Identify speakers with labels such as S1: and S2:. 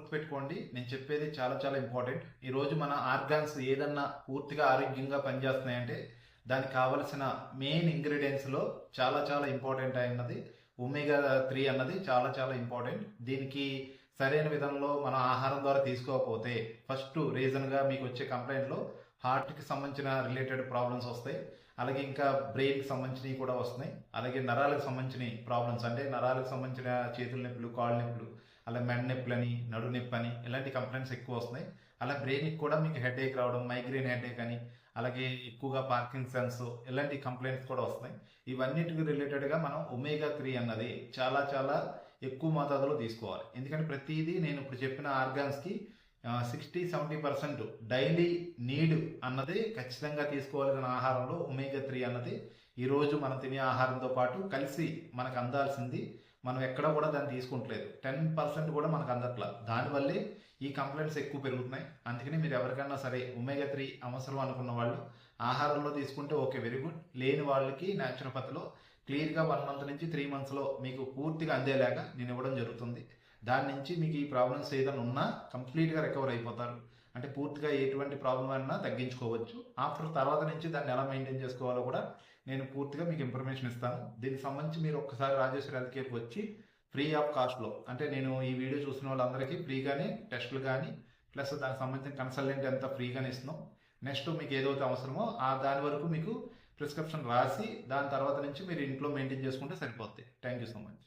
S1: గుర్తుపెట్టుకోండి, నేను చెప్పేది చాలా చాలా ఇంపార్టెంట్. ఈరోజు మన ఆర్గాన్స్ ఏదన్నా పూర్తిగా ఆరోగ్యంగా పనిచేస్తున్నాయంటే దానికి కావలసిన మెయిన్ ఇంగ్రీడియంట్స్లో చాలా చాలా ఇంపార్టెంట్ అయినది ఒమేగా 3 అన్నది చాలా చాలా ఇంపార్టెంట్. దీనికి సరైన విధంలో మన ఆహారం ద్వారా తీసుకోకపోతే ఫస్ట్ రీజన్గా మీకు వచ్చే కంప్లైంట్లో హార్ట్కి సంబంధించిన రిలేటెడ్ ప్రాబ్లమ్స్ వస్తాయి. అలాగే ఇంకా బ్రెయిన్కి సంబంధించినవి కూడా వస్తున్నాయి. అలాగే నరాలకు సంబంధించిన ప్రాబ్లమ్స్, అంటే నరాలకు సంబంధించిన చేతుల నొప్పులు, కాళ్ళ నొప్పులు, అలా మెడ నొప్పులని, నడు నొప్పి అని ఇలాంటి కంప్లైంట్స్ ఎక్కువ వస్తున్నాయి. అలా బ్రెయిన్కి కూడా మీకు హెడేక్ రావడం, మైగ్రేన్ హెడేక్ అని, అలాగే ఎక్కువగా పార్కిన్సన్స్ ఇలాంటి కంప్లైంట్స్ కూడా వస్తున్నాయి. ఇవన్నిటికి రిలేటెడ్గా మనం ఒమేగా 3 అన్నది చాలా చాలా ఎక్కువ మోతాదులో తీసుకోవాలి. ఎందుకంటే ప్రతిదీ నేను ఇప్పుడు చెప్పిన ఆర్గాన్స్కి 60-70% డైలీ నీడ్ అన్నది ఖచ్చితంగా తీసుకోవాల్సిన ఆహారంలో ఒమేగా 3 అన్నది ఈరోజు మనం తినే ఆహారంతో పాటు కలిసి మనకు అందాల్సింది. మనం ఎక్కడ కూడా దాన్ని తీసుకుంటలేదు. 10% కూడా మనకు అందట్లా. దానివల్లే ఈ కంప్లైంట్స్ ఎక్కువ పెరుగుతున్నాయి. అందుకని మీరు ఎవరికైనా సరే ఒమేగా 3 అవసరం అనుకున్న వాళ్ళు ఆహారంలో తీసుకుంటే ఓకే, వెరీ గుడ్. లేని వాళ్ళకి న్యాచురోపతిలో క్లియర్గా 1 మంత్ నుంచి 3 మంత్స్లో మీకు పూర్తిగా అందేలాగా నేను ఇవ్వడం జరుగుతుంది. దాని నుంచి మీకు ఈ ప్రాబ్లమ్స్ ఏదైనా ఉన్నా కంప్లీట్గా రికవర్ అయిపోతారు. అంటే పూర్తిగా ఎటువంటి ప్రాబ్లం అయినా తగ్గించుకోవచ్చు. ఆఫ్టర్ తర్వాత నుంచి దాన్ని ఎలా మెయింటైన్ చేసుకోవాలో కూడా నేను పూర్తిగా మీకు ఇన్ఫర్మేషన్ ఇస్తాను. దీనికి సంబంధించి మీరు ఒక్కసారి రాజేశ్వరి హెల్త్ కేర్కి వచ్చి ఫ్రీ ఆఫ్ కాస్ట్లో, అంటే నేను ఈ వీడియో చూసిన వాళ్ళందరికీ ఫ్రీగానే టెస్టులు కానీ ప్లస్ దానికి సంబంధించిన కన్సల్టెంట్ ఎంత ఫ్రీగానే ఇస్తున్నాం. నెక్స్ట్ మీకు ఏదైతే అవసరమో దాని వరకు మీకు ప్రిస్క్రిప్షన్ రాసి దాని తర్వాత నుంచి మీరు ఇంట్లో మెయింటైన్ చేసుకుంటే సరిపోద్ది. Thank you so much.